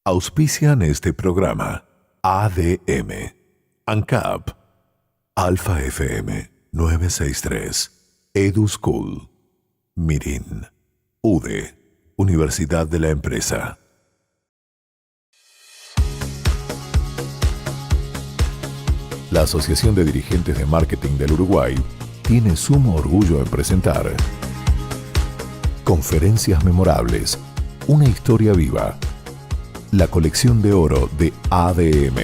Auspician este programa ADM, ANCAP, Alfa FM 963, EduSchool, Mirin, UDE, Universidad de la Empresa. La Asociación de Dirigentes de Marketing del Uruguay tiene sumo orgullo en presentar Conferencias Memorables, una historia viva. La colección de oro de ADM.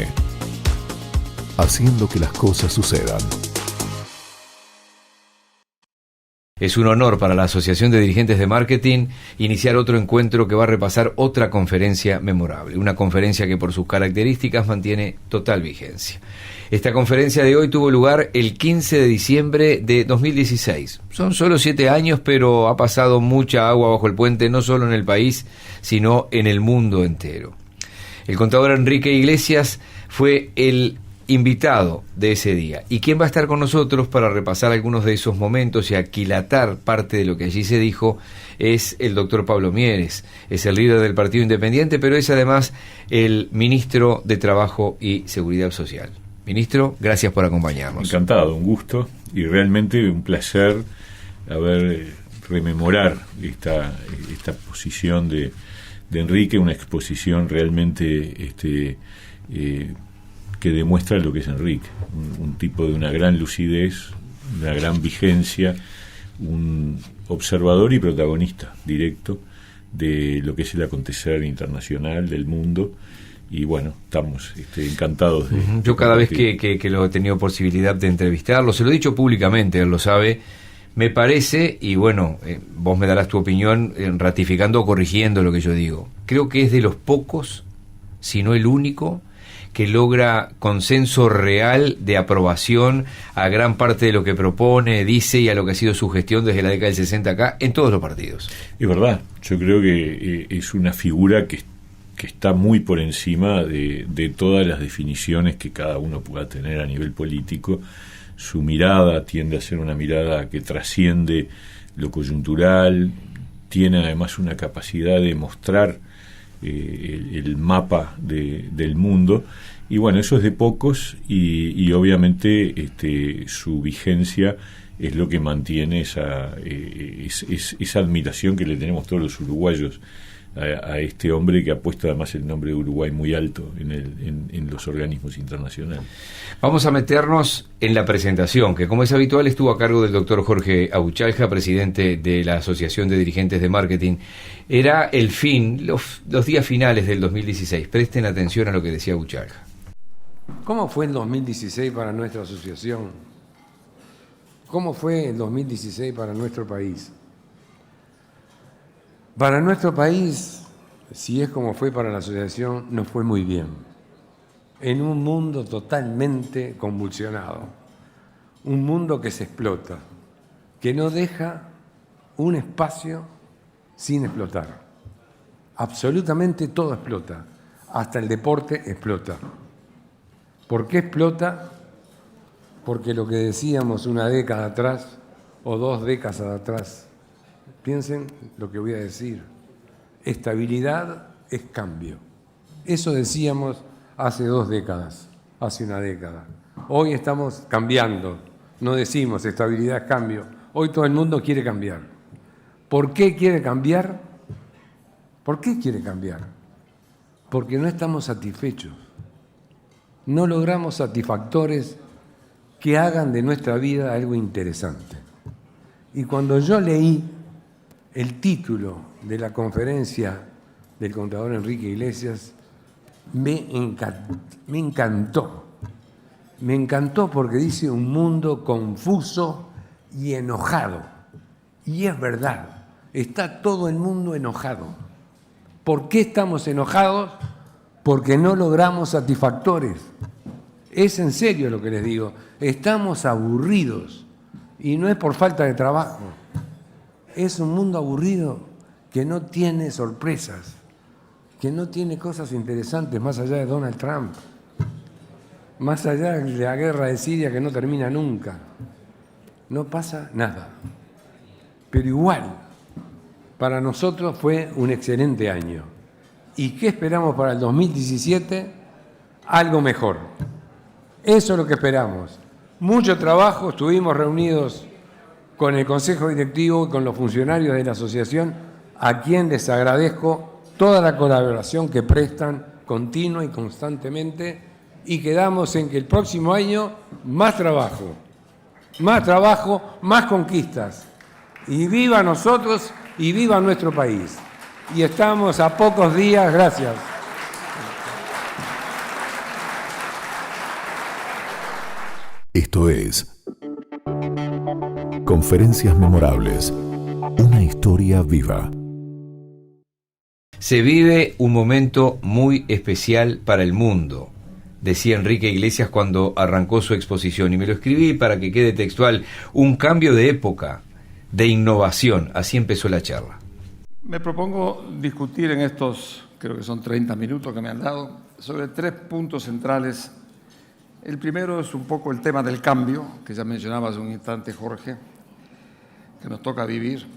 Haciendo que las cosas sucedan. Es un honor para la Asociación de Dirigentes de Marketing iniciar otro encuentro que va a repasar otra conferencia memorable. Una conferencia que por sus características mantiene total vigencia. Esta conferencia de hoy tuvo lugar el 15 de diciembre de 2016. Son solo 7 años, pero ha pasado mucha agua bajo el puente, no solo en el país, sino en el mundo entero. El contador Enrique Iglesias fue el invitado de ese día. ¿Y quién va a estar con nosotros para repasar algunos de esos momentos y aquilatar parte de lo que allí se dijo? Es el doctor Pablo Mieres. Es el líder del Partido Independiente, pero es además el ministro de Trabajo y Seguridad Social. Ministro, gracias por acompañarnos. Encantado, un gusto y realmente un placer rememorar esta posición de Enrique, una exposición realmente que demuestra lo que es Enrique, un tipo de una gran lucidez, una gran vigencia, un observador y protagonista directo de lo que es el acontecer internacional del mundo. Y bueno, estamos encantados de... Yo cada vez que lo he tenido posibilidad de entrevistarlo, se lo he dicho públicamente, él lo sabe, me parece, y bueno, vos me darás tu opinión ratificando o corrigiendo lo que yo digo, creo que es de los pocos, si no el único, que logra consenso real de aprobación a gran parte de lo que propone, dice y a lo que ha sido su gestión desde la década del 60 acá, en todos los partidos. Es verdad, yo creo que es una figura que está muy por encima de todas las definiciones que cada uno pueda tener a nivel político. Su mirada tiende a ser una mirada que trasciende lo coyuntural, tiene además una capacidad de mostrar el mapa del mundo, y bueno, eso es de pocos, y obviamente su vigencia es lo que mantiene esa admiración que le tenemos todos los uruguayos a este hombre que ha puesto además el nombre de Uruguay muy alto en los organismos internacionales. Vamos a meternos en la presentación, que como es habitual estuvo a cargo del doctor Jorge Abuchalja, presidente de la Asociación de Dirigentes de Marketing. Era el fin, los días finales del 2016. Presten atención a lo que decía Abuchalja. ¿Cómo fue el 2016 para nuestra asociación? ¿Cómo fue el 2016 para nuestro país? Para nuestro país, si es como fue para la asociación, nos fue muy bien. En un mundo totalmente convulsionado, un mundo que se explota, que no deja un espacio sin explotar. Absolutamente todo explota, hasta el deporte explota. ¿Por qué explota? Porque lo que decíamos una década atrás o 2 décadas atrás, piensen lo que voy a decir. Estabilidad es cambio. Eso decíamos hace 2 décadas, hace una década. Hoy estamos cambiando. No decimos estabilidad es cambio. Hoy todo el mundo quiere cambiar. ¿Por qué quiere cambiar? ¿Por qué quiere cambiar? Porque no estamos satisfechos. No logramos satisfactores que hagan de nuestra vida algo interesante. Y cuando yo leí el título de la conferencia del contador Enrique Iglesias, me encantó. Me encantó porque dice un mundo confuso y enojado. Y es verdad, está todo el mundo enojado. ¿Por qué estamos enojados? Porque no logramos satisfactores. Es en serio lo que les digo. Estamos aburridos. Y no es por falta de trabajo. Es un mundo aburrido que no tiene sorpresas, que no tiene cosas interesantes más allá de Donald Trump, más allá de la guerra de Siria que no termina nunca. No pasa nada. Pero igual, para nosotros fue un excelente año. ¿Y qué esperamos para el 2017? Algo mejor. Eso es lo que esperamos. Mucho trabajo, estuvimos reunidos con el Consejo Directivo y con los funcionarios de la asociación, a quien les agradezco toda la colaboración que prestan continua y constantemente, y quedamos en que el próximo año más trabajo, más conquistas. Y viva nosotros y viva nuestro país. Y estamos a pocos días, gracias. Esto es Conferencias Memorables. Una historia viva. Se vive un momento muy especial para el mundo, decía Enrique Iglesias cuando arrancó su exposición, y me lo escribí para que quede textual: un cambio de época, de innovación. Así empezó la charla. Me propongo discutir en estos, creo que son 30 minutos que me han dado, sobre 3 puntos centrales. El primero es un poco el tema del cambio, que ya mencionaba hace un instante Jorge, que nos toca vivir,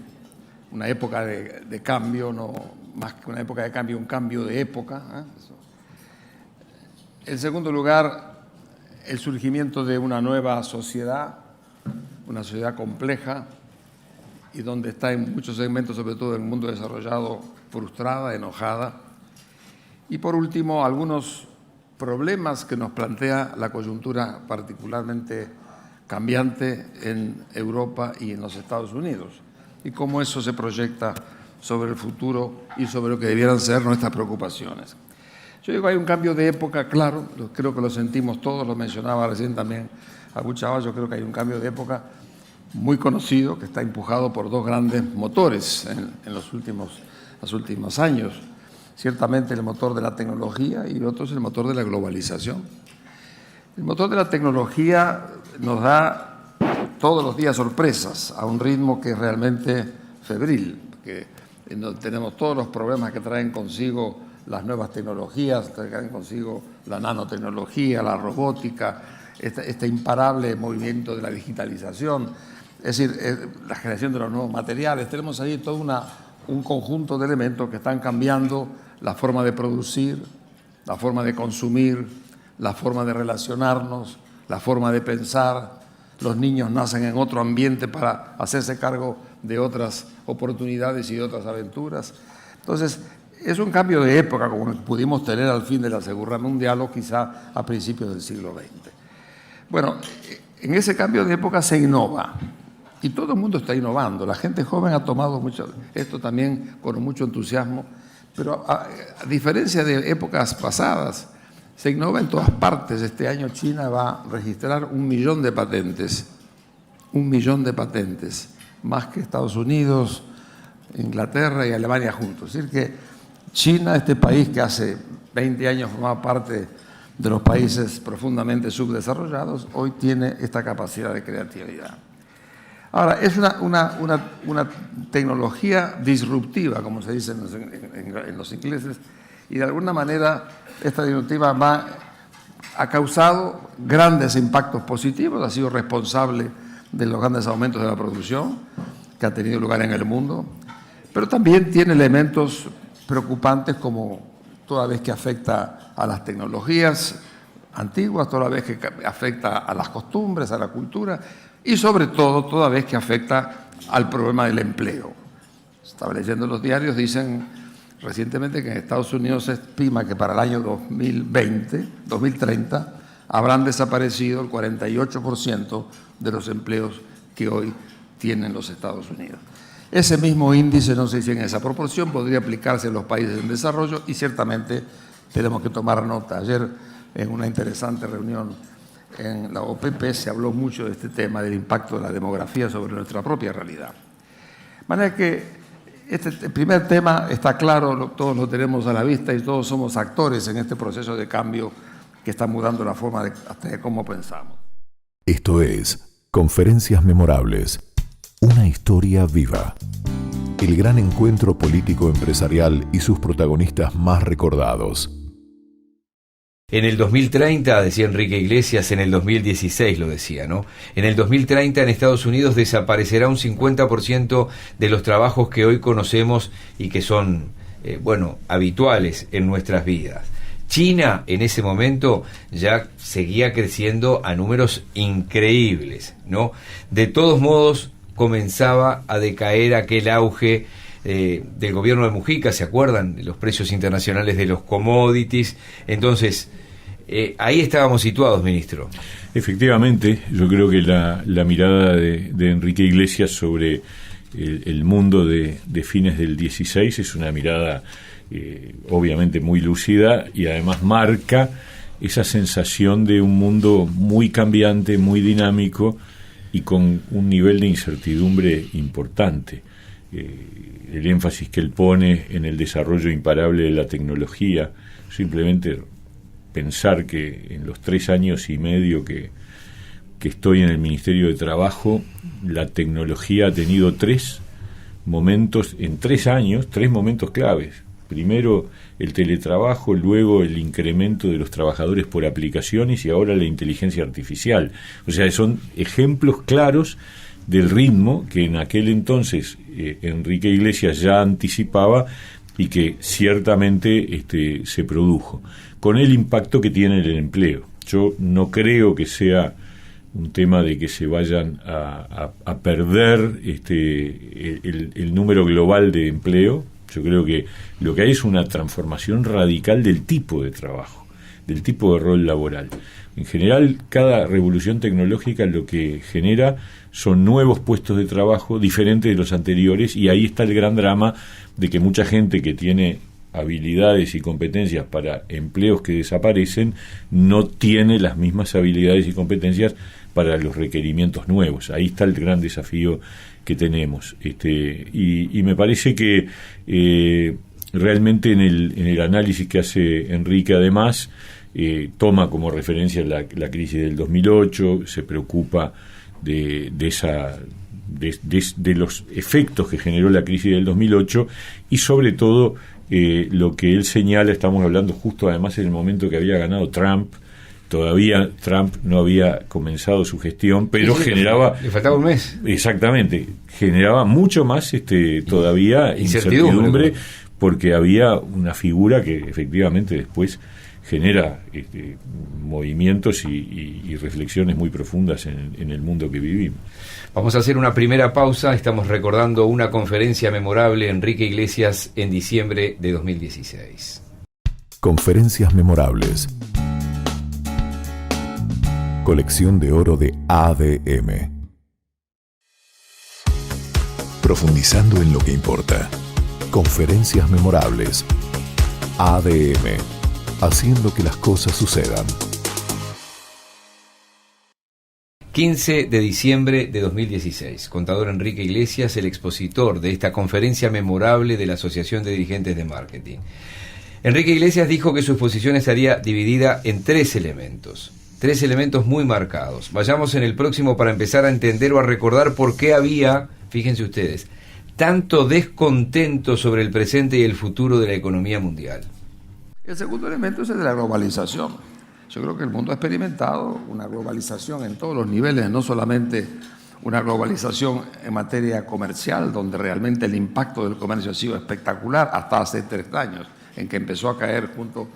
una época de cambio, no más que una época de cambio, un cambio de época. En segundo lugar, el surgimiento de una nueva sociedad, una sociedad compleja, y donde está en muchos segmentos, sobre todo en el mundo desarrollado, frustrada, enojada. Y por último, algunos problemas que nos plantea la coyuntura particularmente cambiante en Europa y en los Estados Unidos, y cómo eso se proyecta sobre el futuro y sobre lo que debieran ser nuestras preocupaciones. Yo digo, hay un cambio de época, claro, creo que lo sentimos todos, lo mencionaba recién también Abu Chava, yo creo que hay un cambio de época muy conocido, que está empujado por 2 grandes motores en los últimos años. Ciertamente el motor de la tecnología y otro es el motor de la globalización. El motor de la tecnología nos da todos los días sorpresas a un ritmo que es realmente febril, porque tenemos todos los problemas que traen consigo las nuevas tecnologías, que traen consigo la nanotecnología, la robótica, este imparable movimiento de la digitalización. Es decir, la generación de los nuevos materiales. Tenemos ahí todo un conjunto de elementos que están cambiando la forma de producir, la forma de consumir, la forma de relacionarnos, la forma de pensar. Los niños nacen en otro ambiente para hacerse cargo de otras oportunidades y de otras aventuras. Entonces, es un cambio de época como el que pudimos tener al fin de la Segunda Guerra Mundial o quizá a principios del siglo XX. Bueno, en ese cambio de época se innova. Y todo el mundo está innovando. La gente joven ha tomado esto también con mucho entusiasmo, pero a diferencia de épocas pasadas, se innova en todas partes. Este año China va a registrar 1 millón de patentes. 1 millón de patentes, más que Estados Unidos, Inglaterra y Alemania juntos. Es decir que China, este país que hace 20 años formaba parte de los países profundamente subdesarrollados, hoy tiene esta capacidad de creatividad. Ahora, es una tecnología disruptiva, como se dice en los ingleses, y de alguna manera esta disruptiva ha causado grandes impactos positivos, ha sido responsable de los grandes aumentos de la producción que ha tenido lugar en el mundo, pero también tiene elementos preocupantes como toda vez que afecta a las tecnologías antiguas, toda vez que afecta a las costumbres, a la cultura, y sobre todo toda vez que afecta al problema del empleo. Estaba leyendo los diarios, dicen recientemente que en Estados Unidos se estima que para el año 2030, habrán desaparecido el 48% de los empleos que hoy tienen los Estados Unidos. Ese mismo índice, no sé si en esa proporción, podría aplicarse en los países en desarrollo y ciertamente tenemos que tomar nota. Ayer, en una interesante reunión en la OPP, se habló mucho de este tema, del impacto de la demografía sobre nuestra propia realidad. De manera que el primer tema está claro, todos lo tenemos a la vista y todos somos actores en este proceso de cambio que está mudando la forma hasta de cómo pensamos. Esto es Conferencias Memorables. Una historia viva. El gran encuentro político-empresarial y sus protagonistas más recordados. En el 2030, decía Enrique Iglesias, en el 2016 lo decía, ¿no? En el 2030 en Estados Unidos desaparecerá un 50% de los trabajos que hoy conocemos y que son habituales en nuestras vidas. China en ese momento ya seguía creciendo a números increíbles, ¿no? De todos modos comenzaba a decaer aquel auge del gobierno de Mujica, ¿se acuerdan? Los precios internacionales de los commodities. Entonces, ahí estábamos situados, ministro. Efectivamente, yo creo que la mirada de Enrique Iglesias sobre el mundo de fines del 16 es una mirada obviamente muy lúcida, y además marca esa sensación de un mundo muy cambiante, muy dinámico y con un nivel de incertidumbre importante. El énfasis que él pone en el desarrollo imparable de la tecnología, simplemente pensar que en los 3 años y medio que estoy en el Ministerio de Trabajo, la tecnología ha tenido 3 momentos, en 3 años, 3 momentos claves. Primero el teletrabajo, luego el incremento de los trabajadores por aplicaciones y ahora la inteligencia artificial. O sea, son ejemplos claros del ritmo que en aquel entonces Enrique Iglesias ya anticipaba y que ciertamente se produjo, con el impacto que tiene el empleo. Yo no creo que sea un tema de que se vayan a perder el número global de empleo. Yo creo que lo que hay es una transformación radical del tipo de trabajo, del tipo de rol laboral. En general, cada revolución tecnológica lo que genera son nuevos puestos de trabajo diferentes de los anteriores, y ahí está el gran drama de que mucha gente que tiene habilidades y competencias para empleos que desaparecen no tiene las mismas habilidades y competencias para los requerimientos nuevos. Ahí está el gran desafío que tenemos. Y me parece que realmente en el análisis que hace Enrique, además, toma como referencia la crisis del 2008, se preocupa de los efectos que generó la crisis del 2008, y sobre todo lo que él señala, estamos hablando justo además en el momento que había ganado Trump. Todavía Trump no había comenzado su gestión, pero generaba... Le faltaba un mes. Exactamente, generaba mucho más todavía incertidumbre, porque había una figura que efectivamente después genera movimientos y reflexiones muy profundas en el mundo que vivimos. Vamos a hacer una primera pausa. Estamos recordando una conferencia memorable de Enrique Iglesias en diciembre de 2016. Conferencias memorables. Colección de oro de ADM. Profundizando en lo que importa. Conferencias memorables. ADM. Haciendo que las cosas sucedan. 15 de diciembre de 2016. Contador Enrique Iglesias, el expositor de esta conferencia memorable de la Asociación de Dirigentes de Marketing. Enrique Iglesias dijo que su exposición estaría dividida en 3 elementos. 3 elementos muy marcados. Vayamos en el próximo para empezar a entender o a recordar por qué había, fíjense ustedes, tanto descontento sobre el presente y el futuro de la economía mundial. El segundo elemento es el de la globalización. Yo creo que el mundo ha experimentado una globalización en todos los niveles, no solamente una globalización en materia comercial, donde realmente el impacto del comercio ha sido espectacular hasta hace 3 años, en que empezó a caer junto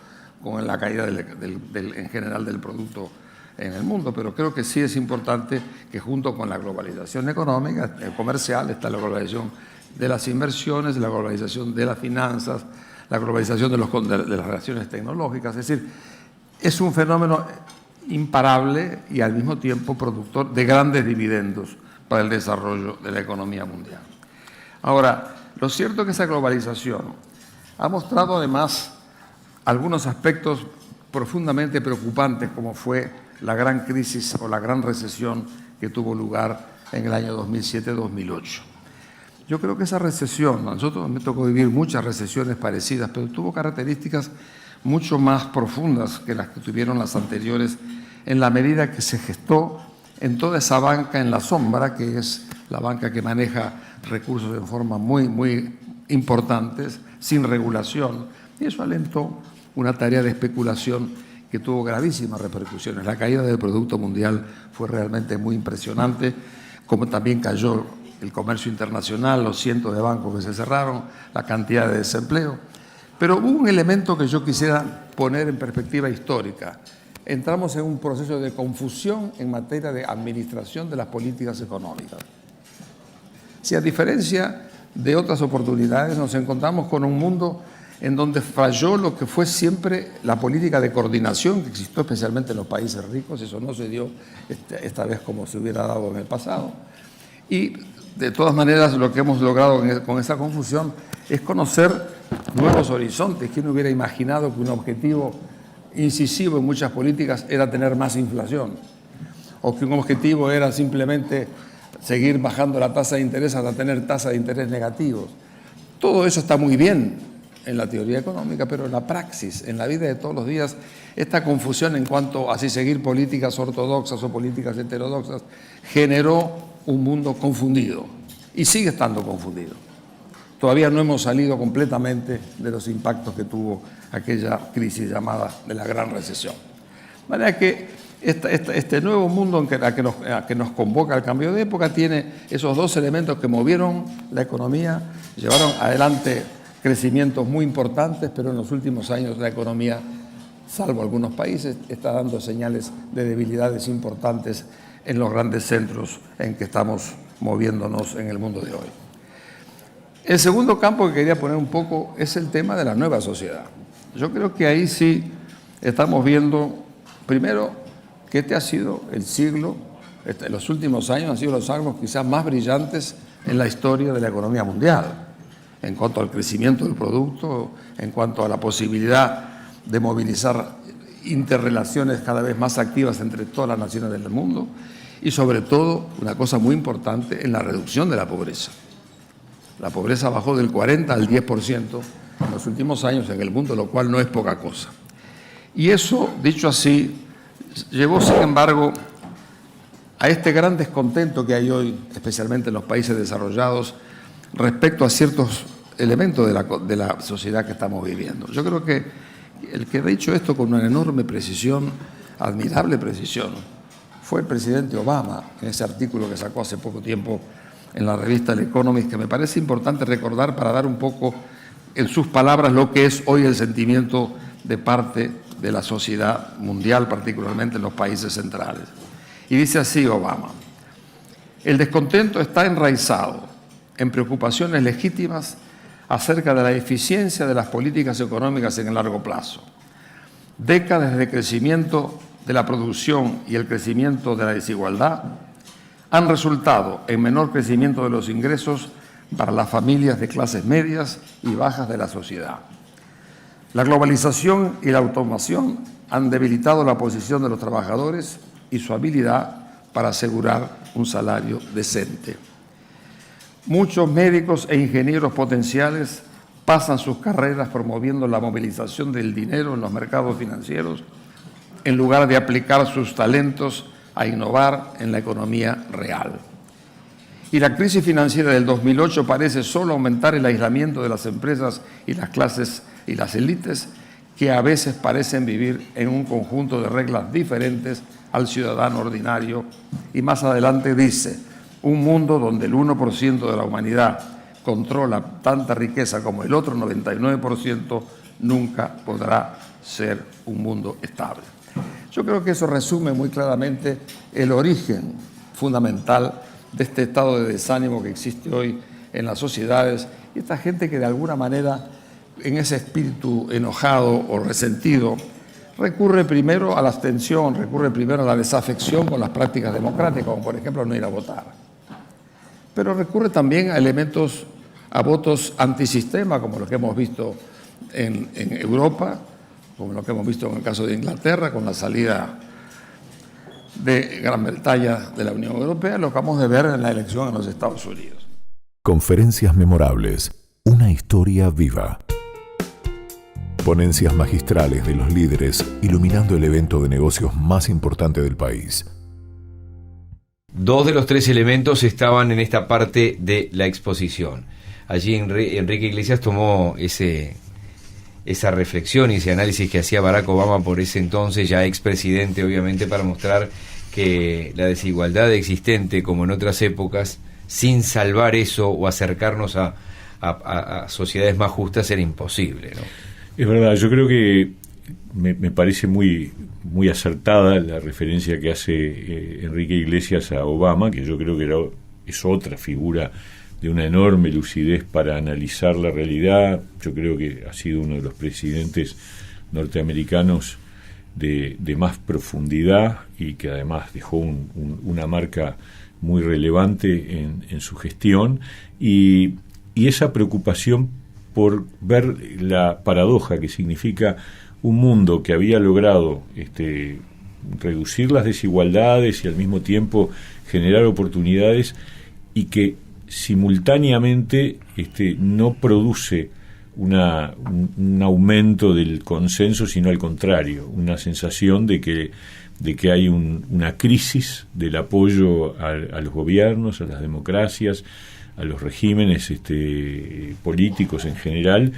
con la caída en general del producto en el mundo, pero creo que sí es importante que junto con la globalización económica, comercial, está la globalización de las inversiones, la globalización de las finanzas, la globalización de las relaciones tecnológicas. Es decir, es un fenómeno imparable y al mismo tiempo productor de grandes dividendos para el desarrollo de la economía mundial. Ahora, lo cierto es que esa globalización ha mostrado además algunos aspectos profundamente preocupantes, como fue la gran crisis o la gran recesión que tuvo lugar en el año 2007-2008. Yo creo que esa recesión, a nosotros me tocó vivir muchas recesiones parecidas, pero tuvo características mucho más profundas que las que tuvieron las anteriores, en la medida que se gestó en toda esa banca en la sombra, que es la banca que maneja recursos en forma muy, muy importantes, sin regulación, y eso alentó una tarea de especulación que tuvo gravísimas repercusiones. La caída del Producto Mundial fue realmente muy impresionante, como también cayó el comercio internacional, los cientos de bancos que se cerraron, la cantidad de desempleo. Pero hubo un elemento que yo quisiera poner en perspectiva histórica. Entramos en un proceso de confusión en materia de administración de las políticas económicas. Si a diferencia de otras oportunidades nos encontramos con un mundo en donde falló lo que fue siempre la política de coordinación que existió especialmente en los países ricos, eso no se dio esta vez como se hubiera dado en el pasado. Y de todas maneras lo que hemos logrado con esa confusión es conocer nuevos horizontes. ¿Quién hubiera imaginado que un objetivo incisivo en muchas políticas era tener más inflación? O que un objetivo era simplemente seguir bajando la tasa de interés hasta tener tasas de interés negativos. Todo eso está muy bien en la teoría económica, pero en la praxis, en la vida de todos los días, esta confusión en cuanto a si seguir políticas ortodoxas o políticas heterodoxas generó un mundo confundido y sigue estando confundido. Todavía no hemos salido completamente de los impactos que tuvo aquella crisis llamada de la Gran Recesión. De manera que este nuevo mundo a que nos convoca el cambio de época tiene esos dos elementos que movieron la economía, llevaron adelante crecimientos muy importantes, pero en los últimos años la economía, salvo algunos países, está dando señales de debilidades importantes en los grandes centros en que estamos moviéndonos en el mundo de hoy. El segundo campo que quería poner un poco es el tema de la nueva sociedad. Yo creo que ahí sí estamos viendo, primero, que este ha sido el siglo, en los últimos años han sido los años quizás más brillantes en la historia de la economía mundial, en cuanto al crecimiento del producto, en cuanto a la posibilidad de movilizar interrelaciones cada vez más activas entre todas las naciones del mundo y sobre todo, una cosa muy importante, en la reducción de la pobreza. La pobreza bajó del 40 al 10% en los últimos años en el mundo, lo cual no es poca cosa. Y eso, dicho así, llevó, sin embargo, a este gran descontento que hay hoy, especialmente en los países desarrollados, respecto a ciertos elementos de la sociedad que estamos viviendo. Yo creo que el que ha dicho esto con una enorme precisión, admirable precisión, fue el presidente Obama, en ese artículo que sacó hace poco tiempo en la revista El Economist, que me parece importante recordar para dar un poco en sus palabras lo que es hoy el sentimiento de parte de la sociedad mundial, particularmente en los países centrales. Y dice así Obama: el descontento está enraizado en preocupaciones legítimas acerca de la eficiencia de las políticas económicas en el largo plazo. Décadas de crecimiento de la producción y el crecimiento de la desigualdad han resultado en menor crecimiento de los ingresos para las familias de clases medias y bajas de la sociedad. La globalización y la automación han debilitado la posición de los trabajadores y su habilidad para asegurar un salario decente. Muchos médicos e ingenieros potenciales pasan sus carreras promoviendo la movilización del dinero en los mercados financieros en lugar de aplicar sus talentos a innovar en la economía real. Y la crisis financiera del 2008 parece solo aumentar el aislamiento de las empresas y las clases y las élites que a veces parecen vivir en un conjunto de reglas diferentes al ciudadano ordinario. Y más adelante dice: un mundo donde el 1% de la humanidad controla tanta riqueza como el otro 99% nunca podrá ser un mundo estable. Yo creo que eso resume muy claramente el origen fundamental de este estado de desánimo que existe hoy en las sociedades y esta gente que de alguna manera, en ese espíritu enojado o resentido, recurre primero a la abstención, recurre primero a la desafección con las prácticas democráticas, como por ejemplo no ir a votar. Pero recurre también a elementos, a votos antisistema, como lo que hemos visto en Europa, como lo que hemos visto en el caso de Inglaterra, con la salida de Gran Bretaña de la Unión Europea, lo que vamos a ver en la elección en los Estados Unidos. Conferencias memorables, una historia viva. Ponencias magistrales de los líderes iluminando el evento de negocios más importante del país. Dos de los tres elementos estaban en esta parte de la exposición. Allí Enrique Iglesias tomó esa reflexión y ese análisis que hacía Barack Obama por ese entonces, ya expresidente, obviamente, para mostrar que la desigualdad existente, como en otras épocas, sin salvar eso o acercarnos a a sociedades más justas era imposible, ¿no? Es verdad, yo creo que me parece muy acertada la referencia que hace Enrique Iglesias a Obama, que yo creo que es otra figura de una enorme lucidez para analizar la realidad. Yo creo que ha sido uno de los presidentes norteamericanos de más profundidad y que además dejó una marca muy relevante en su gestión, y esa preocupación por ver la paradoja que significa un mundo que había logrado reducir las desigualdades y al mismo tiempo generar oportunidades, y que simultáneamente no produce un aumento del consenso, sino al contrario, una sensación de que hay una crisis del apoyo a los gobiernos, a las democracias, a los regímenes políticos en general,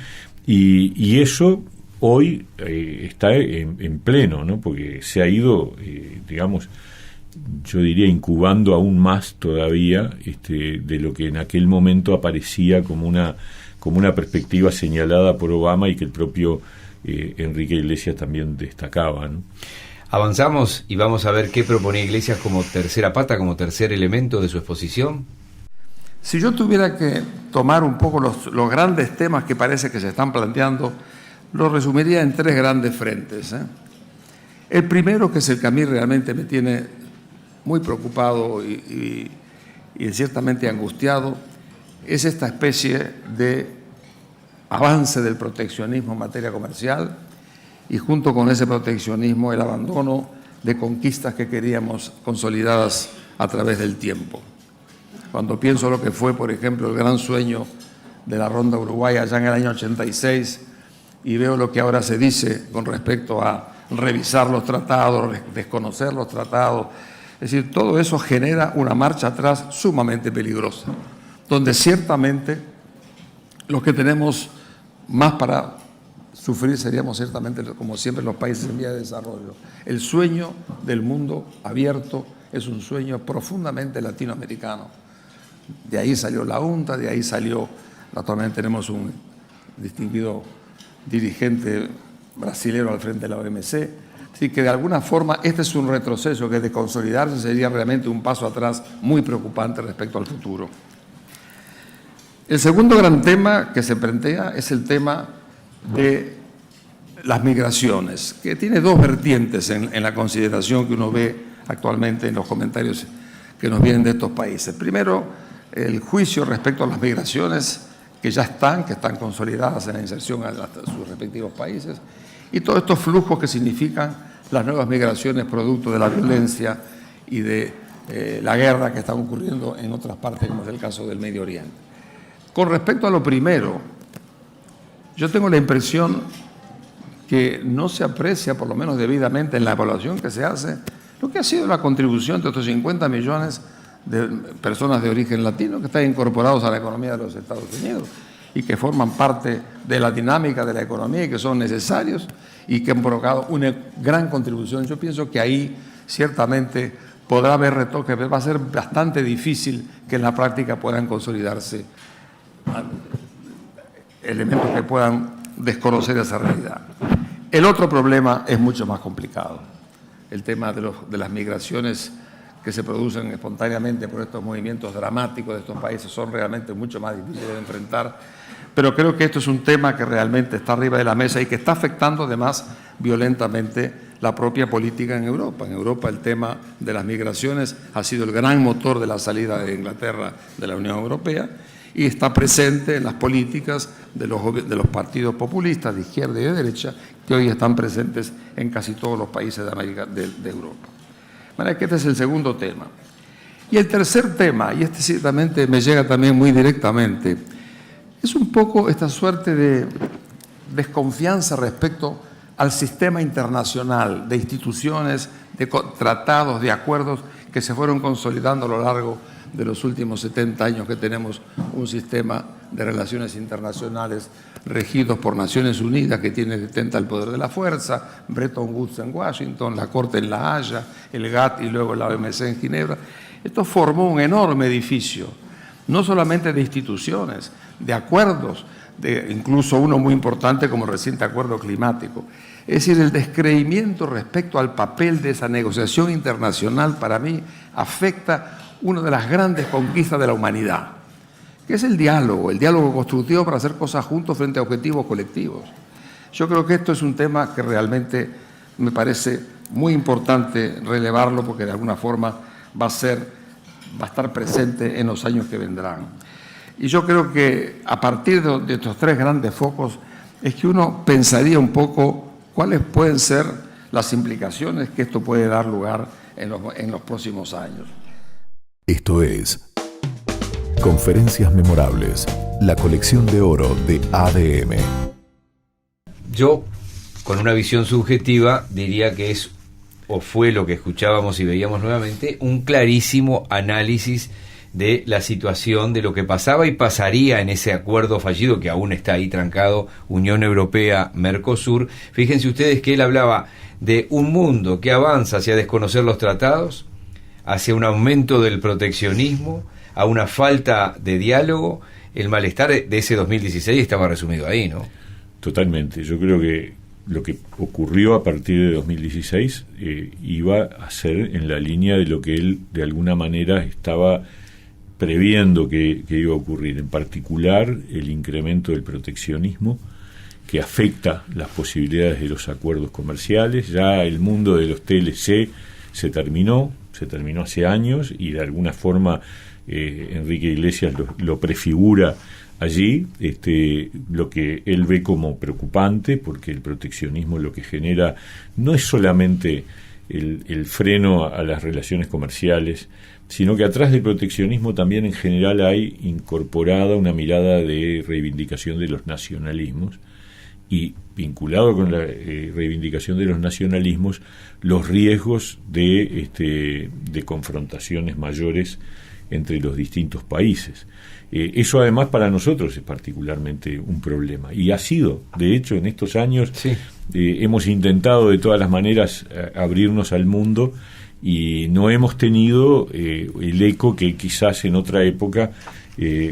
y eso hoy está en pleno, ¿no? Porque se ha ido, digamos, yo diría, incubando aún más todavía de lo que en aquel momento aparecía como una perspectiva señalada por Obama y que el propio Enrique Iglesias también destacaba, ¿no? Avanzamos y vamos a ver qué proponía Iglesias como tercera pata, como tercer elemento de su exposición. Si yo tuviera que tomar un poco los grandes temas que parece que se están planteando, los resumiría en tres grandes frentes. El primero, que es el que a mí realmente me tiene muy preocupado y ciertamente angustiado, es esta especie de avance del proteccionismo en materia comercial, y junto con ese proteccionismo el abandono de conquistas que queríamos consolidadas a través del tiempo. Cuando pienso lo que fue, por ejemplo, el gran sueño de la Ronda Uruguaya allá en el año 86, y veo lo que ahora se dice con respecto a revisar los tratados, desconocer los tratados, es decir, todo eso genera una marcha atrás sumamente peligrosa, donde ciertamente los que tenemos más para sufrir seríamos ciertamente, como siempre, los países en vía de desarrollo. El sueño del mundo abierto es un sueño profundamente latinoamericano. De ahí salió la UNTA, de ahí salió, actualmente tenemos un distinguido dirigente brasilero al frente de la OMC. Así que de alguna forma este es un retroceso que, de consolidarse, sería realmente un paso atrás muy preocupante respecto al futuro. El segundo gran tema que se plantea es el tema de las migraciones, que tiene dos vertientes en la consideración que uno ve actualmente en los comentarios que nos vienen de estos países. Primero, el juicio respecto a las migraciones que están consolidadas en la inserción a sus respectivos países, y todos estos flujos que significan las nuevas migraciones producto de la violencia y de la guerra que están ocurriendo en otras partes, como es el caso del Medio Oriente. Con respecto a lo primero, yo tengo la impresión que no se aprecia, por lo menos debidamente en la evaluación que se hace, lo que ha sido la contribución de estos 50 millones de personas de origen latino que están incorporados a la economía de los Estados Unidos y que forman parte de la dinámica de la economía y que son necesarios y que han provocado una gran contribución. Yo pienso que ahí ciertamente podrá haber retoques, pero va a ser bastante difícil que en la práctica puedan consolidarse elementos que puedan desconocer esa realidad. El otro problema es mucho más complicado. El tema de las migraciones que se producen espontáneamente por estos movimientos dramáticos de estos países son realmente mucho más difíciles de enfrentar, pero creo que esto es un tema que realmente está arriba de la mesa y que está afectando además violentamente la propia política en Europa. En Europa el tema de las migraciones ha sido el gran motor de la salida de Inglaterra de la Unión Europea y está presente en las políticas de los partidos populistas de izquierda y de derecha que hoy están presentes en casi todos los países de Europa. De manera que este es el segundo tema. Y el tercer tema, y este ciertamente me llega también muy directamente, es un poco esta suerte de desconfianza respecto al sistema internacional de instituciones, de tratados, de acuerdos que se fueron consolidando a lo largo de los últimos 70 años que tenemos un sistema de relaciones internacionales regidos por Naciones Unidas que detenta el poder de la fuerza, Bretton Woods en Washington, la Corte en La Haya, el GATT y luego la OMC en Ginebra. Esto formó un enorme edificio, no solamente de instituciones, de acuerdos, incluso uno muy importante como el reciente acuerdo climático. Es decir, el descreimiento respecto al papel de esa negociación internacional para mí afecta una de las grandes conquistas de la humanidad, que es el diálogo constructivo para hacer cosas juntos frente a objetivos colectivos. Yo creo que esto es un tema que realmente me parece muy importante relevarlo, porque de alguna forma va a estar presente en los años que vendrán. Y yo creo que a partir de estos tres grandes focos es que uno pensaría un poco cuáles pueden ser las implicaciones que esto puede dar lugar en los próximos años. Esto es Conferencias Memorables, la colección de oro de ADM. Yo, con una visión subjetiva, diría que es, o fue lo que escuchábamos y veíamos nuevamente, un clarísimo análisis de la situación, de lo que pasaba y pasaría en ese acuerdo fallido que aún está ahí trancado, Unión Europea-Mercosur. Fíjense ustedes que él hablaba de un mundo que avanza hacia desconocer los tratados, hacia un aumento del proteccionismo, a una falta de diálogo. El malestar de ese 2016 estaba resumido ahí, ¿no? Totalmente. Yo creo que lo que ocurrió a partir de 2016 iba a ser en la línea de lo que él de alguna manera estaba previendo que iba a ocurrir, en particular el incremento del proteccionismo que afecta las posibilidades de los acuerdos comerciales. Ya el mundo de los TLC se terminó hace años, y de alguna forma Enrique Iglesias lo prefigura allí, lo que él ve como preocupante, porque el proteccionismo lo que genera no es solamente el freno a las relaciones comerciales, sino que atrás del proteccionismo también en general hay incorporada una mirada de reivindicación de los nacionalismos, y vinculado con la reivindicación de los nacionalismos, los riesgos de confrontaciones mayores entre los distintos países. Eso además para nosotros es particularmente un problema, y ha sido, de hecho, en estos años sí. Hemos intentado de todas las maneras abrirnos al mundo, y no hemos tenido el eco que quizás en otra época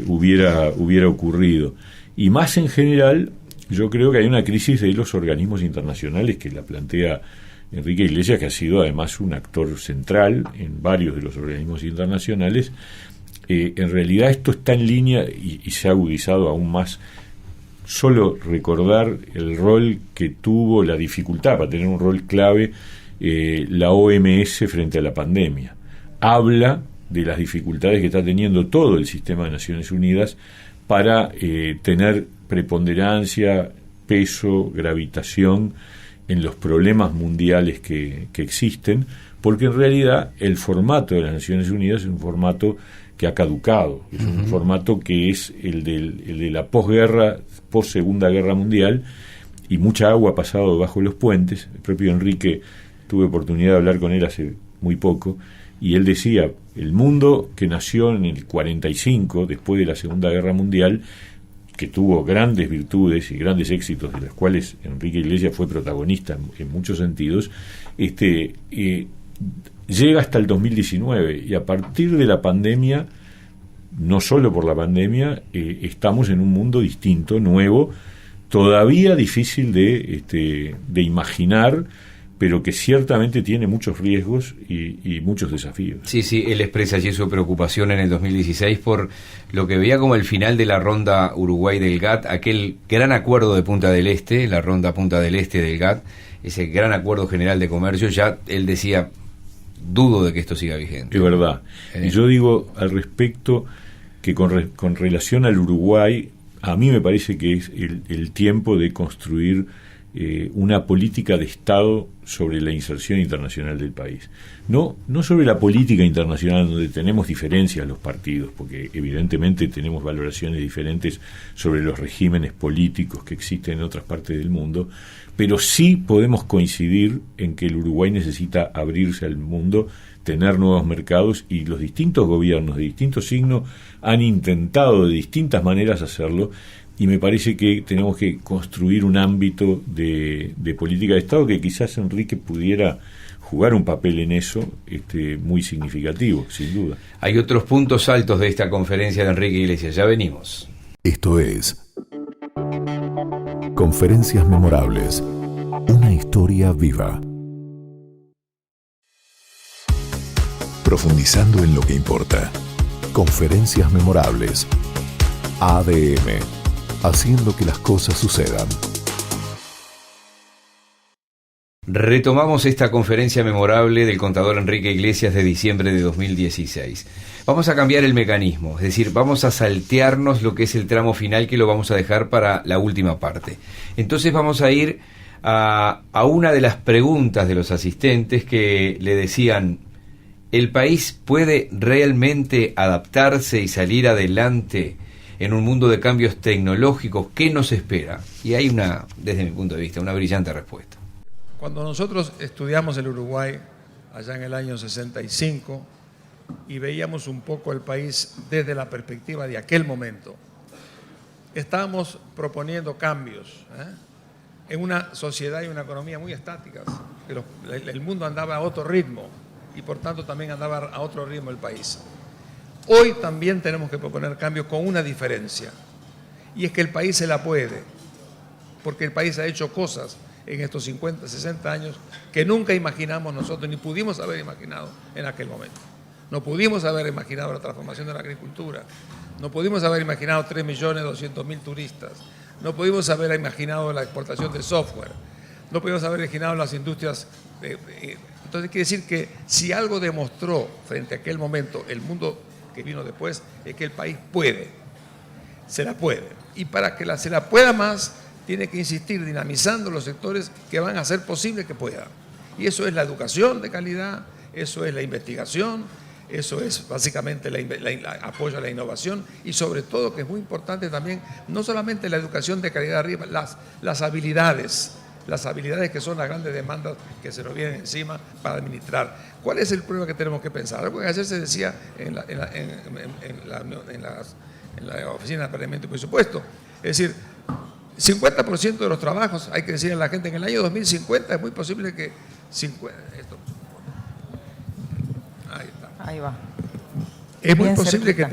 hubiera ocurrido. Y más en general, yo creo que hay una crisis de los organismos internacionales que la plantea Enrique Iglesias, que ha sido además un actor central en varios de los organismos internacionales. En realidad esto está en línea y se ha agudizado aún más. Solo recordar el rol que tuvo, la dificultad para tener un rol clave, la OMS frente a la pandemia. Habla de las dificultades que está teniendo todo el sistema de Naciones Unidas para tener preponderancia, peso, gravitación en los problemas mundiales que existen, porque en realidad el formato de las Naciones Unidas es un formato que ha caducado, es un formato que es el de la posguerra, post-Segunda Guerra Mundial, y mucha agua ha pasado debajo de los puentes. El propio Enrique, tuve oportunidad de hablar con él hace muy poco, y él decía, el mundo que nació en el 45, después de la Segunda Guerra Mundial, que tuvo grandes virtudes y grandes éxitos, de los cuales Enrique Iglesias fue protagonista en muchos sentidos, llega hasta el 2019, y a partir de la pandemia, no solo por la pandemia, estamos en un mundo distinto, nuevo, todavía difícil de imaginar, pero que ciertamente tiene muchos riesgos y muchos desafíos. Sí, él expresa allí su preocupación en el 2016 por lo que veía como el final de la ronda Uruguay del GATT, aquel gran acuerdo de Punta del Este, la ronda Punta del Este del GATT, ese gran acuerdo general de comercio. Ya él decía, dudo de que esto siga vigente. Es verdad. Y yo digo al respecto que con relación al Uruguay, a mí me parece que es el tiempo de construir una política de Estado sobre la inserción internacional del país. No sobre la política internacional, donde tenemos diferencias los partidos, porque evidentemente tenemos valoraciones diferentes sobre los regímenes políticos que existen en otras partes del mundo, pero sí podemos coincidir en que el Uruguay necesita abrirse al mundo, tener nuevos mercados, y los distintos gobiernos de distintos signos han intentado de distintas maneras hacerlo, y me parece que tenemos que construir un ámbito de política de Estado que quizás Enrique pudiera jugar un papel en eso muy significativo, sin duda. Hay otros puntos altos de esta conferencia de Enrique Iglesias, ya venimos. Esto es Conferencias Memorables. Una historia viva. Profundizando en lo que importa. Conferencias Memorables. ADM. Haciendo que las cosas sucedan. Retomamos esta conferencia memorable del contador Enrique Iglesias de diciembre de 2016. Vamos a cambiar el mecanismo, es decir, vamos a saltearnos lo que es el tramo final, que lo vamos a dejar para la última parte. Entonces vamos a ir a una de las preguntas de los asistentes que le decían: ¿el país puede realmente adaptarse y salir adelante en un mundo de cambios tecnológicos? ¿Qué nos espera? Y hay desde mi punto de vista, una brillante respuesta. Cuando nosotros estudiamos el Uruguay, allá en el año 65, y veíamos un poco el país desde la perspectiva de aquel momento, estábamos proponiendo cambios en una sociedad y una economía muy estáticas. El mundo andaba a otro ritmo y por tanto también andaba a otro ritmo el país. Hoy también tenemos que proponer cambios con una diferencia, y es que el país se la puede, porque el país ha hecho cosas en estos 50, 60 años que nunca imaginamos nosotros, ni pudimos haber imaginado en aquel momento. No pudimos haber imaginado la transformación de la agricultura, no pudimos haber imaginado 3.200.000 turistas, no pudimos haber imaginado la exportación de software, no pudimos haber imaginado las industrias. Entonces quiere decir que si algo demostró frente a aquel momento el mundo que vino después, es que el país puede, se la puede. Y para que se la pueda más, tiene que insistir dinamizando los sectores que van a hacer posible que pueda. Y eso es la educación de calidad, eso es la investigación, eso es básicamente apoyo a la innovación, y sobre todo, que es muy importante también, no solamente la educación de calidad arriba, las habilidades que son las grandes demandas que se nos vienen encima para administrar. ¿Cuál es el problema que tenemos que pensar? Algo que ayer se decía en la Oficina de Planeamiento y Presupuesto. Es decir, 50% de los trabajos, hay que decirle a la gente, en el año 2050 es muy posible que... Ahí va. Es muy posible que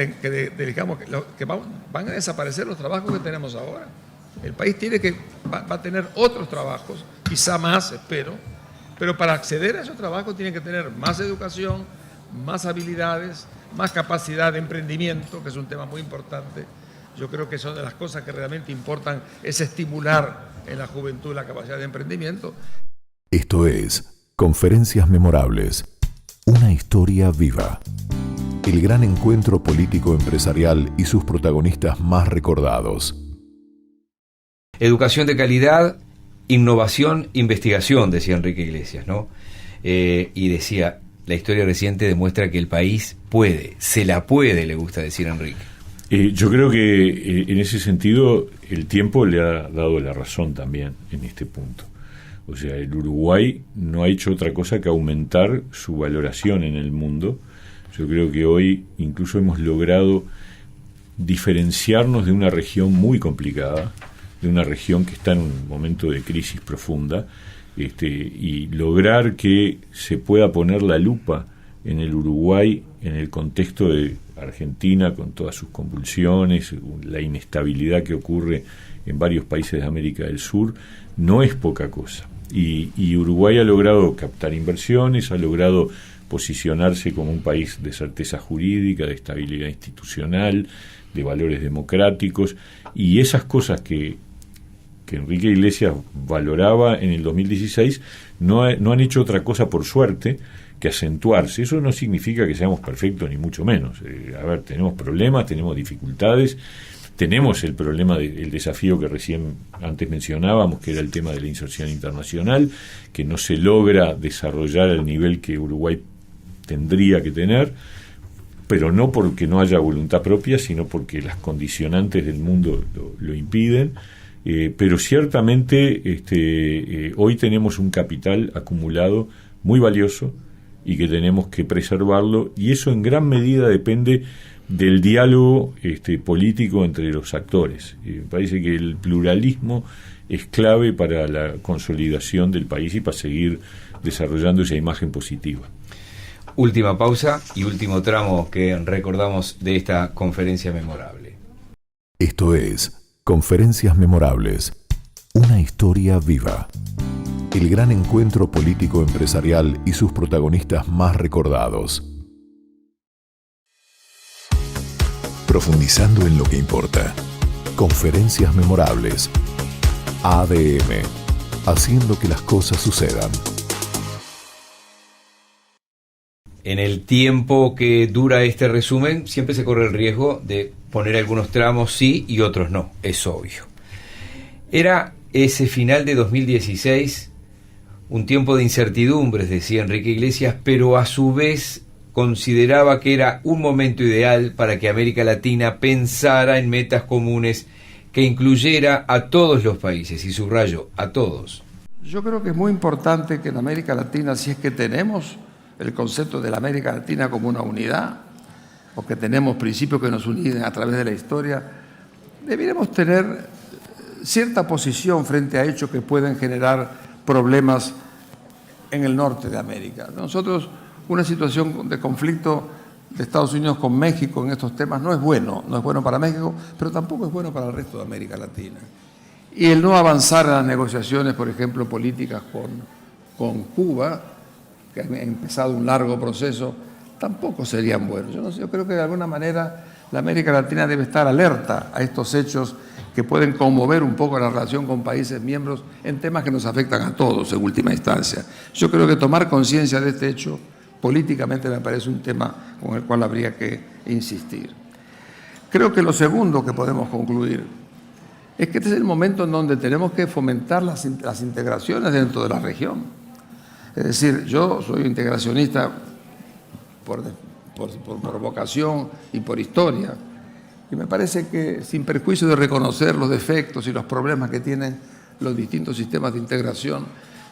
van a desaparecer los trabajos que tenemos ahora. El país va a tener otros trabajos, quizá más, espero, pero para acceder a esos trabajos tienen que tener más educación, más habilidades, más capacidad de emprendimiento, que es un tema muy importante. Yo creo que son de las cosas que realmente importan, es estimular en la juventud la capacidad de emprendimiento. Esto es Conferencias Memorables. Una historia viva. El gran encuentro político empresarial y sus protagonistas más recordados. Educación de calidad, innovación, investigación, decía Enrique Iglesias, ¿no? Y decía, la historia reciente demuestra que el país puede, se la puede, le gusta decir a Enrique. Yo creo que en ese sentido el tiempo le ha dado la razón también en este punto. O sea, el Uruguay no ha hecho otra cosa que aumentar su valoración en el mundo. Yo creo que hoy incluso hemos logrado diferenciarnos de una región muy complicada, de una región que está en un momento de crisis profunda, y lograr que se pueda poner la lupa en el Uruguay en el contexto de Argentina, con todas sus convulsiones, la inestabilidad que ocurre en varios países de América del Sur, no es poca cosa. Y Uruguay ha logrado captar inversiones, ha logrado posicionarse como un país de certeza jurídica, de estabilidad institucional, de valores democráticos, y esas cosas que Enrique Iglesias valoraba en el 2016 no han hecho otra cosa, por suerte, que acentuarse. Eso no significa que seamos perfectos, ni mucho menos. Tenemos problemas, tenemos dificultades, tenemos el problema el desafío que recién antes mencionábamos, que era el tema de la inserción internacional, que no se logra desarrollar al nivel que Uruguay tendría que tener, pero no porque no haya voluntad propia, sino porque las condicionantes del mundo lo impiden. Pero ciertamente hoy tenemos un capital acumulado muy valioso y que tenemos que preservarlo, y eso en gran medida depende del diálogo político entre los actores. Me parece que el pluralismo es clave para la consolidación del país y para seguir desarrollando esa imagen positiva. Última pausa y último tramo que recordamos de esta conferencia memorable. Esto es Conferencias Memorables. Una historia viva. El gran encuentro político empresarial y sus protagonistas más recordados. Profundizando en lo que importa. Conferencias Memorables. ADM. Haciendo que las cosas sucedan. En el tiempo que dura este resumen, siempre se corre el riesgo de poner algunos tramos sí y otros no, es obvio. Era ese final de 2016 un tiempo de incertidumbres, decía Enrique Iglesias, pero a su vez consideraba que era un momento ideal para que América Latina pensara en metas comunes que incluyera a todos los países, y subrayo, a todos. Yo creo que es muy importante que en América Latina, si es que tenemos el concepto de la América Latina como una unidad, o que tenemos principios que nos unen a través de la historia, deberíamos tener cierta posición frente a hechos que pueden generar problemas en el norte de América. Nosotros, una situación de conflicto de Estados Unidos con México en estos temas no es bueno para México, pero tampoco es bueno para el resto de América Latina. Y el no avanzar en las negociaciones, por ejemplo, políticas con Cuba, que ha empezado un largo proceso, tampoco serían buenos. Yo creo que de alguna manera la América Latina debe estar alerta a estos hechos que pueden conmover un poco la relación con países miembros en temas que nos afectan a todos en última instancia. Yo creo que tomar conciencia de este hecho políticamente me parece un tema con el cual habría que insistir. Creo que lo segundo que podemos concluir es que este es el momento en donde tenemos que fomentar las integraciones dentro de la región. Es decir, yo soy integracionista por vocación y por historia, y me parece que sin perjuicio de reconocer los defectos y los problemas que tienen los distintos sistemas de integración,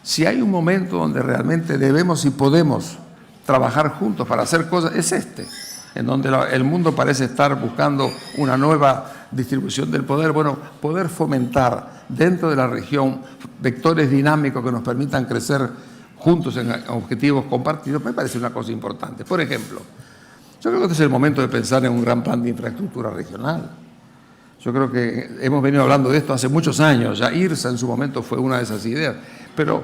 si hay un momento donde realmente debemos y podemos trabajar juntos para hacer cosas, es este, en donde el mundo parece estar buscando una nueva distribución del poder. Bueno, poder fomentar dentro de la región vectores dinámicos que nos permitan crecer juntos en objetivos compartidos, me parece una cosa importante. Por ejemplo, yo creo que este es el momento de pensar en un gran plan de infraestructura regional. Yo creo que hemos venido hablando de esto hace muchos años, ya IRSA en su momento fue una de esas ideas, pero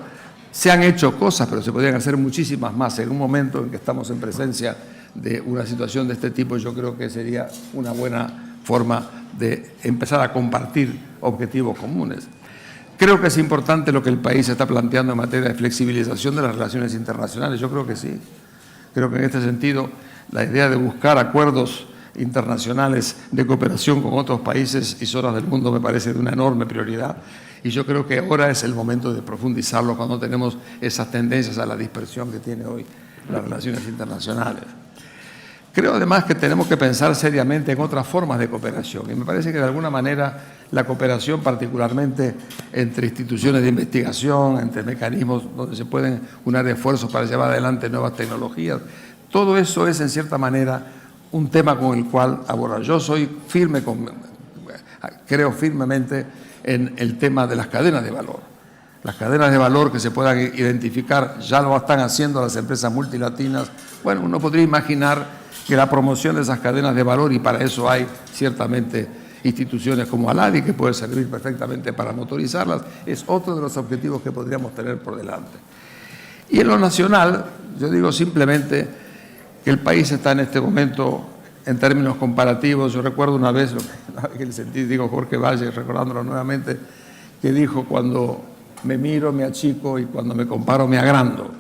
se han hecho cosas, pero se podrían hacer muchísimas más. En un momento en que estamos en presencia de una situación de este tipo, yo creo que sería una buena forma de empezar a compartir objetivos comunes. Creo que es importante lo que el país está planteando en materia de flexibilización de las relaciones internacionales. Yo creo que sí. Creo que en este sentido la idea de buscar acuerdos internacionales de cooperación con otros países y zonas del mundo me parece de una enorme prioridad. Y yo creo que ahora es el momento de profundizarlo cuando tenemos esas tendencias a la dispersión que tiene hoy las relaciones internacionales. Creo además que tenemos que pensar seriamente en otras formas de cooperación, y me parece que de alguna manera la cooperación, particularmente entre instituciones de investigación, entre mecanismos donde se pueden unir esfuerzos para llevar adelante nuevas tecnologías, todo eso es en cierta manera un tema con el cual abordar. Yo soy creo firmemente en el tema de las cadenas de valor. Las cadenas de valor que se puedan identificar, ya lo están haciendo las empresas multilatinas. Bueno, uno podría imaginar que la promoción de esas cadenas de valor, y para eso hay ciertamente instituciones como ALADI que puede servir perfectamente para motorizarlas, es otro de los objetivos que podríamos tener por delante. Y en lo nacional, yo digo simplemente que el país está en este momento, en términos comparativos, yo recuerdo una vez, digo Jorge Valle, recordándolo nuevamente, que dijo: cuando me miro me achico y cuando me comparo me agrando.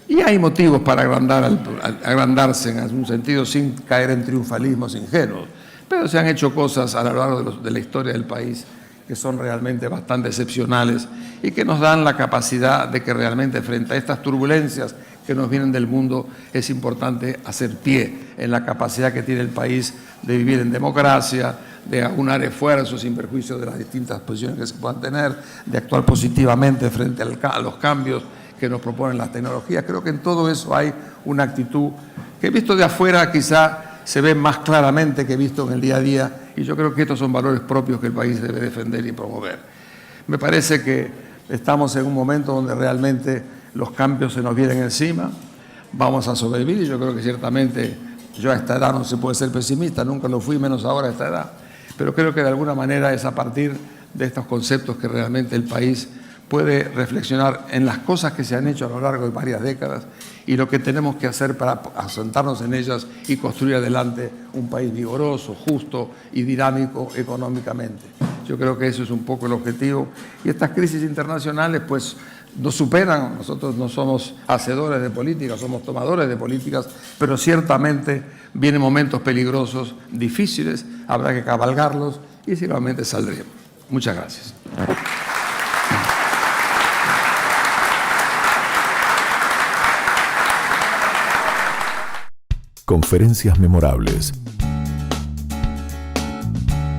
Y hay motivos para agrandarse en algún sentido sin caer en triunfalismos ingenuos, pero se han hecho cosas a lo largo de la historia del país que son realmente bastante excepcionales y que nos dan la capacidad de que realmente frente a estas turbulencias que nos vienen del mundo es importante hacer pie en la capacidad que tiene el país de vivir en democracia, de aunar esfuerzos sin perjuicio de las distintas posiciones que se puedan tener, de actuar positivamente frente a los cambios que nos proponen las tecnologías. Creo que en todo eso hay una actitud que visto de afuera quizá se ve más claramente que visto en el día a día, y yo creo que estos son valores propios que el país debe defender y promover. Me parece que estamos en un momento donde realmente los cambios se nos vienen encima, vamos a sobrevivir, y yo creo que ciertamente, yo a esta edad no se puede ser pesimista, nunca lo fui, menos ahora a esta edad, pero creo que de alguna manera es a partir de estos conceptos que realmente el país puede reflexionar en las cosas que se han hecho a lo largo de varias décadas y lo que tenemos que hacer para asentarnos en ellas y construir adelante un país vigoroso, justo y dinámico económicamente. Yo creo que eso es un poco el objetivo. Y estas crisis internacionales pues nos superan. Nosotros no somos hacedores de políticas, somos tomadores de políticas, pero ciertamente vienen momentos peligrosos, difíciles, habrá que cabalgarlos y seguramente saldremos. Muchas gracias. Conferencias memorables.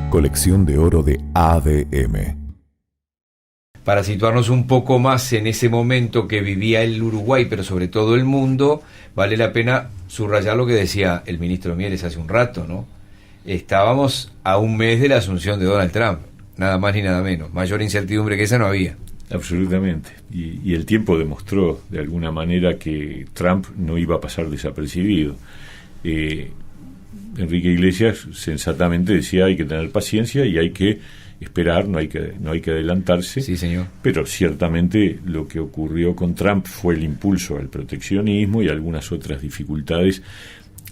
Colección de oro de ADM. Para situarnos un poco más en ese momento que vivía el Uruguay, pero sobre todo el mundo, vale la pena subrayar lo que decía el ministro Mieres hace un rato, ¿no? Estábamos a un mes de la asunción de Donald Trump, nada más ni nada menos. Mayor incertidumbre que esa no había. Absolutamente. Y el tiempo demostró de alguna manera que Trump no iba a pasar desapercibido. Enrique Iglesias sensatamente decía hay que tener paciencia y hay que esperar, no hay que adelantarse. Sí, señor. Pero ciertamente lo que ocurrió con Trump fue el impulso al proteccionismo y algunas otras dificultades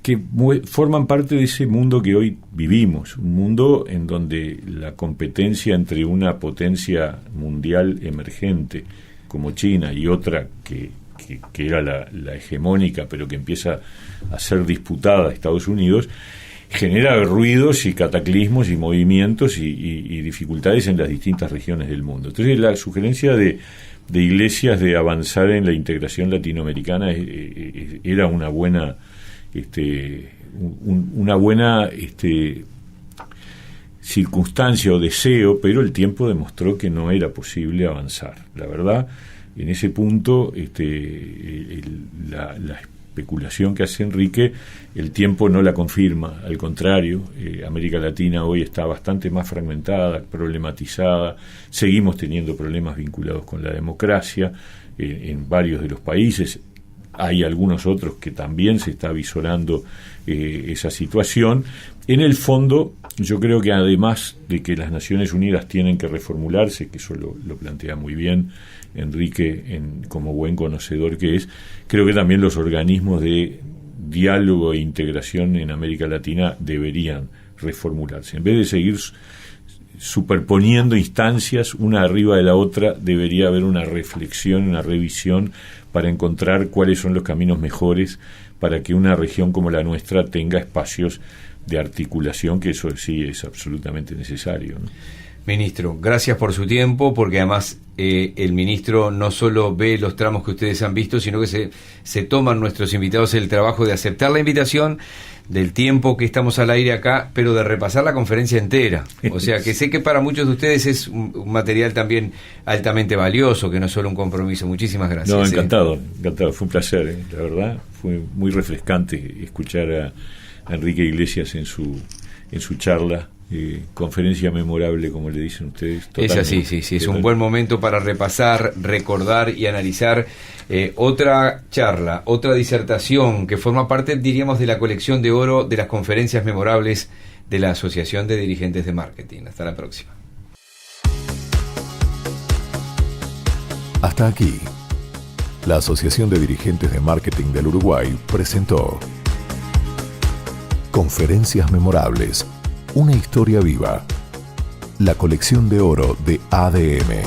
que forman parte de ese mundo que hoy vivimos, un mundo en donde la competencia entre una potencia mundial emergente como China y otra que era la hegemónica, pero que empieza a ser disputada, Estados Unidos, genera ruidos y cataclismos y movimientos y dificultades en las distintas regiones del mundo. Entonces la sugerencia de Iglesias de avanzar en la integración latinoamericana era una buena circunstancia o deseo, pero el tiempo demostró que no era posible avanzar. La verdad, en ese punto, la especulación que hace Enrique, el tiempo no la confirma, al contrario, América Latina hoy está bastante más fragmentada, problematizada, seguimos teniendo problemas vinculados con la democracia en varios de los países. Hay algunos otros que también se está visorando esa situación. En el fondo, yo creo que además de que las Naciones Unidas tienen que reformularse, que eso lo plantea muy bien Enrique como buen conocedor que es, creo que también los organismos de diálogo e integración en América Latina deberían reformularse. En vez de seguir superponiendo instancias una arriba de la otra, debería haber una reflexión, una revisión para encontrar cuáles son los caminos mejores para que una región como la nuestra tenga espacios de articulación, que eso sí es absolutamente necesario, ¿no? Ministro, gracias por su tiempo, porque además el ministro no solo ve los tramos que ustedes han visto, sino que se toman nuestros invitados el trabajo de aceptar la invitación, del tiempo que estamos al aire acá, pero de repasar la conferencia entera. O sea, que sé que para muchos de ustedes es un material también altamente valioso, que no es solo un compromiso. Muchísimas gracias. No, encantado, fue un placer, la verdad, fue muy refrescante escuchar a Enrique Iglesias en su charla. Conferencia memorable, como le dicen ustedes. Es así, sí, es un buen momento para repasar, recordar y analizar otra charla, otra disertación que forma parte, diríamos, de la colección de oro de las conferencias memorables de la Asociación de Dirigentes de Marketing. Hasta la próxima. Hasta aquí, la Asociación de Dirigentes de Marketing del Uruguay presentó Conferencias memorables. Una historia viva. La colección de oro de ADM.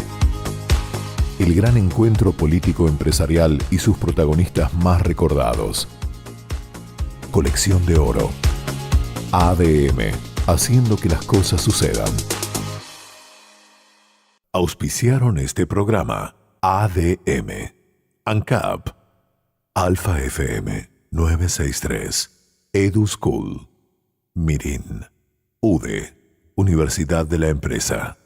El gran encuentro político empresarial y sus protagonistas más recordados. Colección de oro. ADM. Haciendo que las cosas sucedan. Auspiciaron este programa ADM, ANCAP, Alfa FM 963, EduSchool, Mirin, UDE, Universidad de la Empresa.